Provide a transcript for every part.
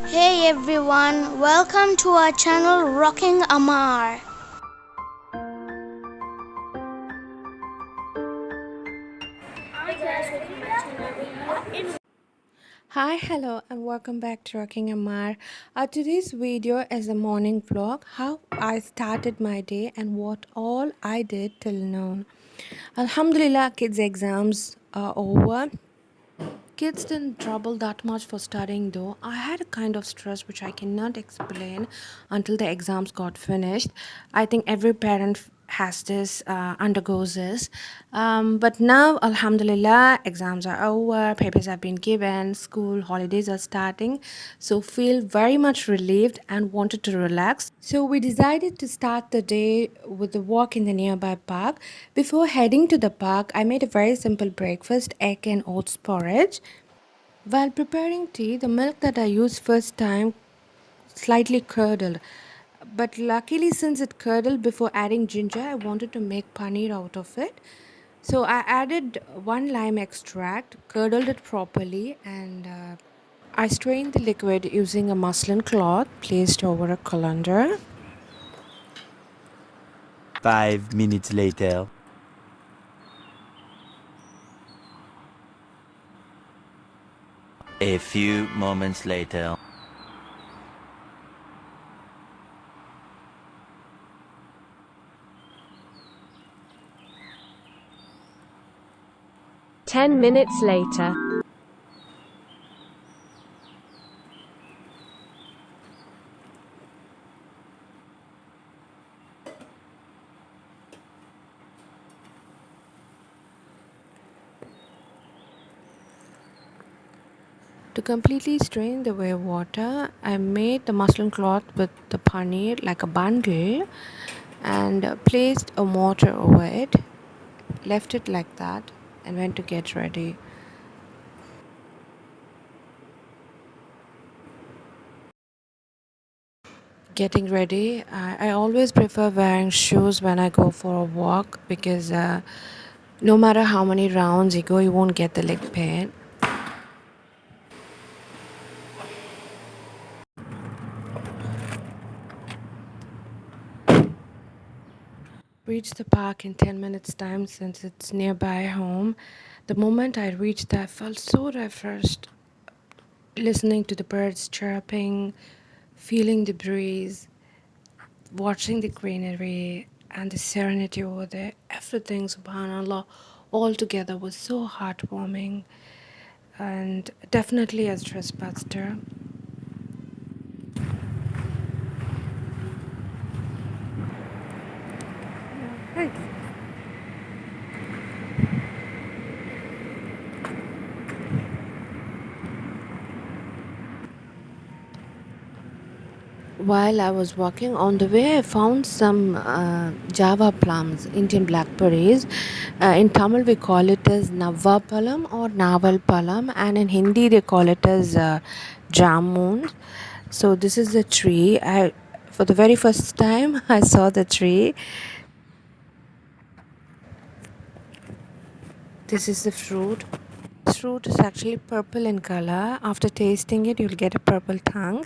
Hey everyone, welcome to our channel RockingAmmaar. Hi, hello, and welcome back to RockingAmmaar. Today's video is a morning vlog, how I started my day and what all I did till noon. Alhamdulillah, kids' exams are over. Kids didn't trouble that much for studying though. I had a kind of stress which I cannot explain until the exams got finished. I think every parent has this, undergoes this. But now, Alhamdulillah, exams are over, papers have been given, school holidays are starting. So feel very much relieved and wanted to relax. So we decided to start the day with a walk in the nearby park. Before heading to the park, I made a very simple breakfast, egg and oats porridge. While preparing tea, the milk that I used first time slightly curdled. But luckily, since it curdled before adding ginger, I wanted to make paneer out of it. So I added one lime extract, curdled it properly, and I strained the liquid using a muslin cloth placed over a colander. 5 minutes later. A few moments later. 10 minutes later. To completely strain the away water, I made the muslin cloth with the paneer like a bundle and placed a mortar over it, left it like that, and went to get ready. Getting ready, I always prefer wearing shoes when I go for a walk because no matter how many rounds you go, you won't get the leg pain. Reached the park in 10 minutes time since it's nearby home. The moment I reached there, I felt so refreshed, listening to the birds chirping, feeling the breeze, watching the greenery and the serenity over there. Everything, subhanallah, all together was so heartwarming and definitely a stress buster. Thanks. While I was walking on the way, I found some Java plums, Indian blackberries. In Tamil, we call it as Navva Palam or Naval Palam, and in Hindi, they call it as Jamun. So, this is the tree. For the very first time, I saw the tree. This is the fruit. This fruit is actually purple in color. After tasting it, you'll get a purple tongue.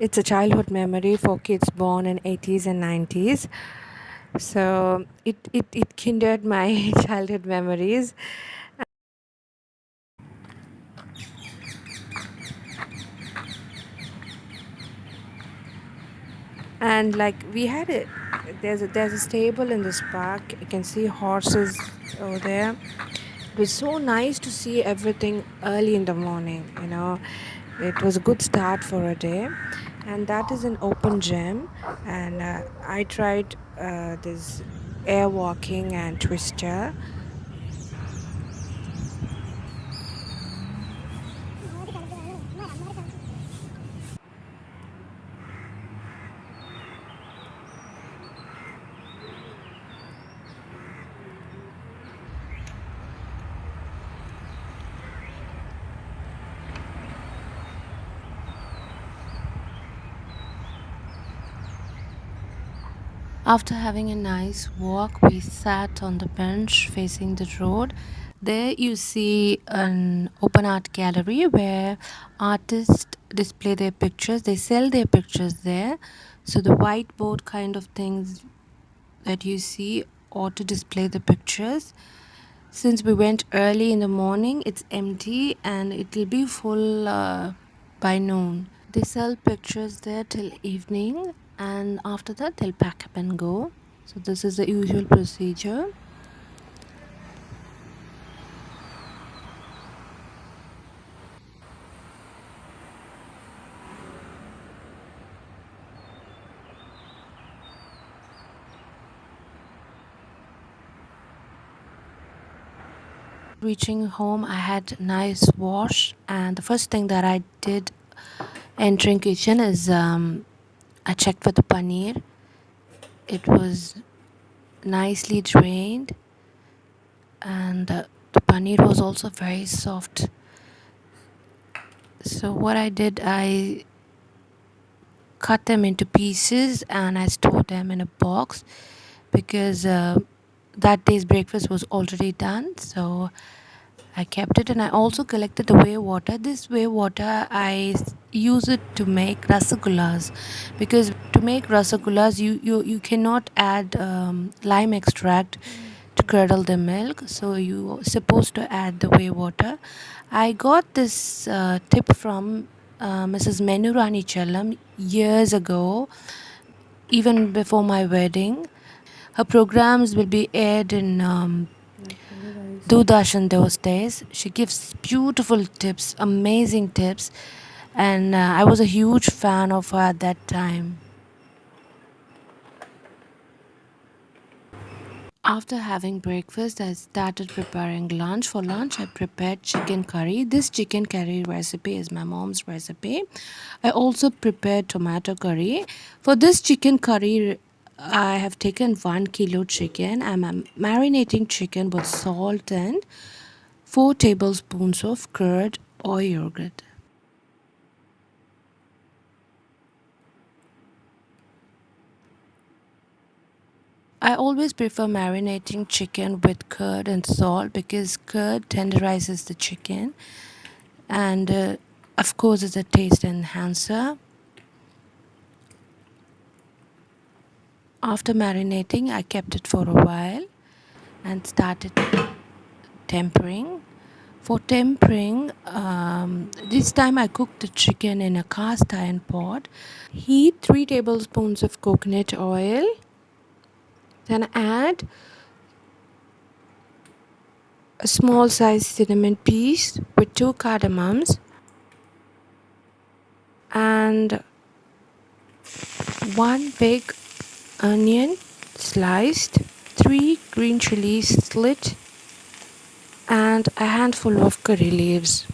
It's a childhood memory for kids born in 80s and 90s. So it kindled my childhood memories. And like we had it, there's a stable in this park. You can see horses over there. It was so nice to see everything early in the morning. It was a good start for a day, and that is an open gym. And I tried this air walking and twister. After having a nice walk, we sat on the bench facing the road. There you see an open art gallery where artists display their pictures. They sell their pictures there. So the whiteboard kind of things that you see ought to display the pictures. Since we went early in the morning, it's empty and it'll be full by noon. They sell pictures there till evening, and after that they'll pack up and go. So this is the usual procedure. Reaching home, I had a nice wash, and the first thing that I did entering kitchen is I checked for the paneer. It was nicely drained, and the paneer was also very soft. So what I did, I cut them into pieces and I stored them in a box because that day's breakfast was already done. So I kept it, and I also collected the whey water. This whey water, use it to make rasagullas, because to make rasagullas you cannot add lime extract to curdle the milk, so you're supposed to add the whey water. I got this tip from Mrs. Menurani Chellam years ago, even before my wedding. Her programs will be aired in Doordarshan those days. She gives beautiful tips, amazing tips, and I was a huge fan of her at that time. After having breakfast, I started preparing lunch. For lunch, I prepared chicken curry. This chicken curry recipe is my mom's recipe. I also prepared tomato curry. For this chicken curry, I have taken 1 kilo chicken. I'm marinating chicken with salt and 4 tablespoons of curd or yogurt. I always prefer marinating chicken with curd and salt because curd tenderizes the chicken, and of course it's a taste enhancer. After marinating, I kept it for a while and started tempering. For tempering, this time I cooked the chicken in a cast iron pot. Heat 3 tablespoons of coconut oil. Then add a small sized cinnamon piece with 2 cardamoms and 1 big onion sliced, 3 green chilies slit, and a handful of curry leaves.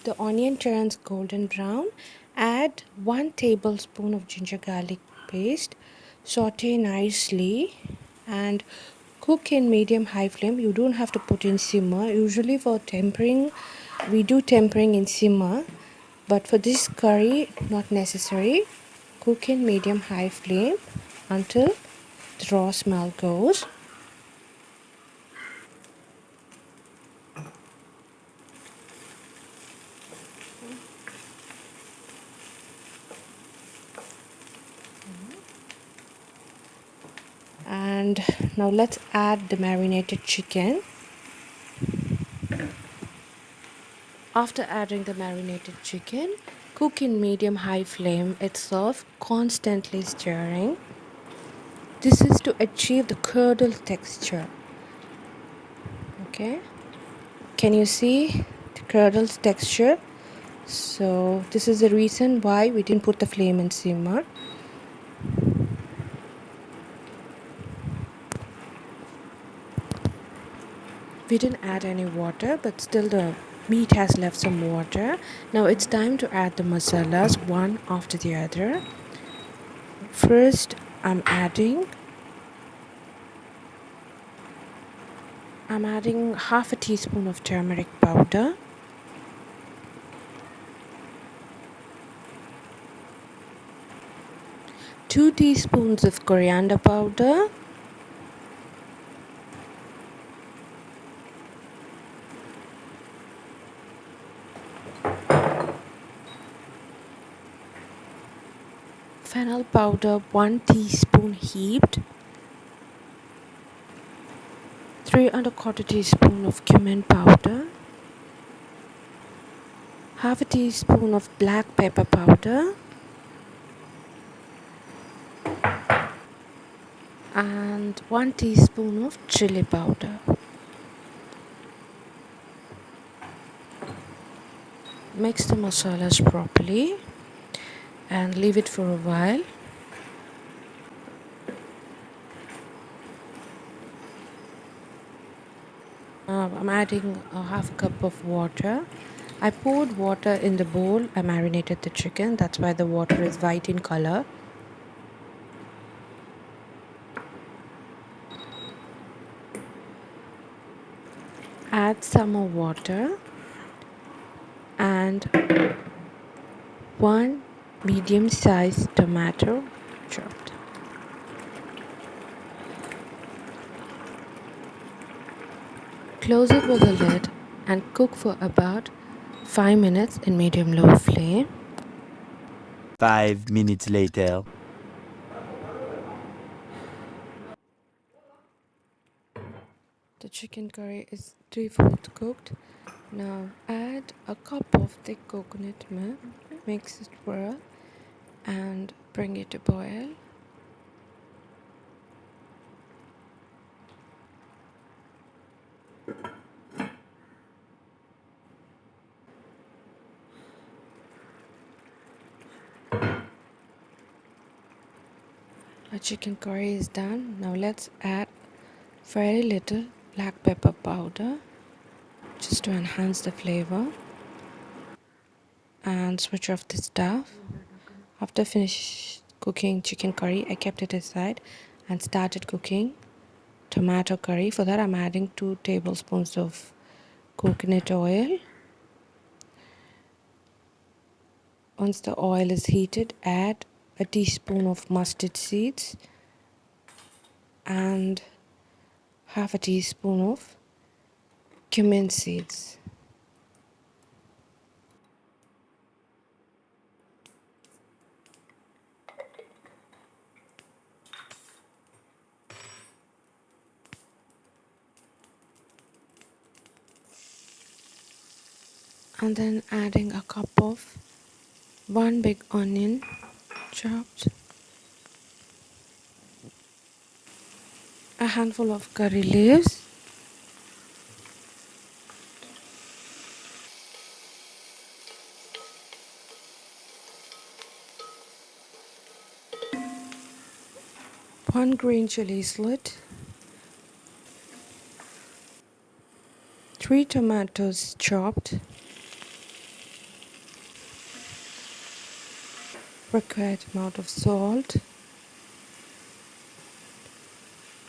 The onion turns golden brown. Add 1 tablespoon of ginger garlic paste. Saute nicely and cook in medium high flame. You don't have to put in simmer. Usually for tempering, we do tempering in simmer, but for this curry, not necessary. Cook in medium high flame until the raw smell goes. And now let's add the marinated chicken. After adding the marinated chicken, cook in medium high flame itself, constantly stirring. This is to achieve the curdle texture. Okay, can you see the curdle texture? So this is the reason why we didn't put the flame in simmer. We didn't add any water, but still the Meat has left some water. Now it's time to add the masalas one after the other. First, I'm adding half a teaspoon of turmeric powder, 2 teaspoons of coriander powder, fennel powder 1 teaspoon heaped, 3 and a quarter teaspoon of cumin powder, half a teaspoon of black pepper powder, and 1 teaspoon of chili powder. Mix the masalas properly and leave it for a while. I'm adding a half cup of water. I poured water in the bowl. I marinated the chicken. That's why the water is white in color. Add some more water and 1 medium-sized tomato chopped. Close it with a lid and cook for about 5 minutes in medium-low flame. 5 minutes later. The chicken curry is 3/4 cooked. Now add a cup of thick coconut milk, mix it well and bring it to boil. Our chicken curry is done. Now let's add very little black pepper powder just to enhance the flavor and switch off the stove. After finished cooking chicken curry, I kept it aside and started cooking tomato curry. For that, I'm adding 2 tablespoons of coconut oil. Once the oil is heated, add a teaspoon of mustard seeds and half a teaspoon of cumin seeds. And then adding a cup of 1 big onion chopped, a handful of curry leaves, one green chili slit, 3 tomatoes chopped, required amount of salt.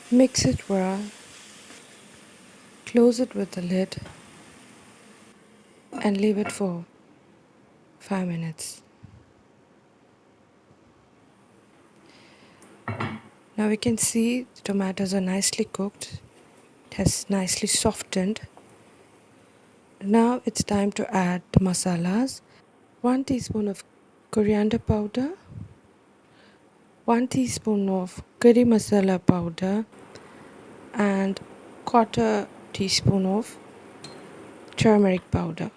Mix it well, close it with the lid and leave it for 5 minutes. Now we can see the tomatoes are nicely cooked. It has nicely softened. Now it's time to add the masalas. 1 teaspoon of coriander powder, 1 teaspoon of curry masala powder and quarter teaspoon of turmeric powder.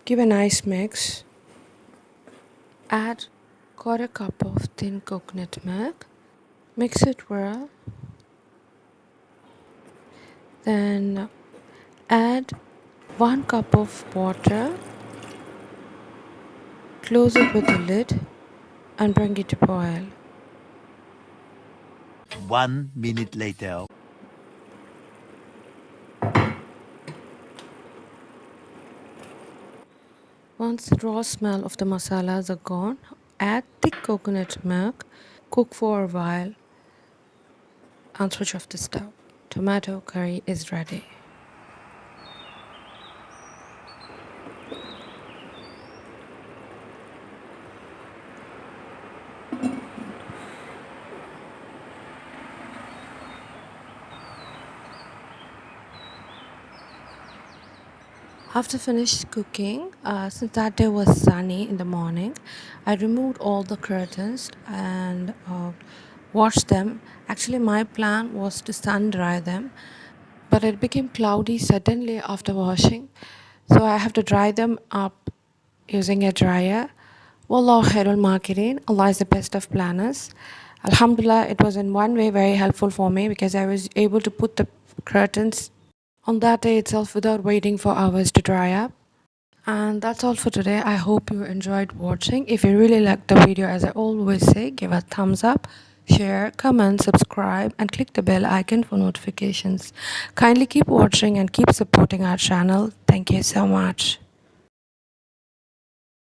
Give a nice mix. Add quarter cup of thin coconut milk. Mix it well. Then add 1 cup of water. Close it with the lid and bring it to boil. 1 minute later. Once the raw smell of the masalas are gone, add thick coconut milk, cook for a while, and switch off the stove. Tomato curry is ready. After finished cooking, since that day was sunny in the morning, I removed all the curtains and washed them. Actually, my plan was to sun dry them, but it became cloudy suddenly after washing, so I have to dry them up using a dryer. Wallah khairul makirin, Allah is the best of planners. Alhamdulillah, it was in one way very helpful for me because I was able to put the curtains on that day itself without waiting for hours to dry up. And that's all for today. I hope you enjoyed watching. If you really liked the video, as I always say, give a thumbs up, share, comment, subscribe, and click the bell icon for notifications. Kindly keep watching and keep supporting our channel. Thank you so much.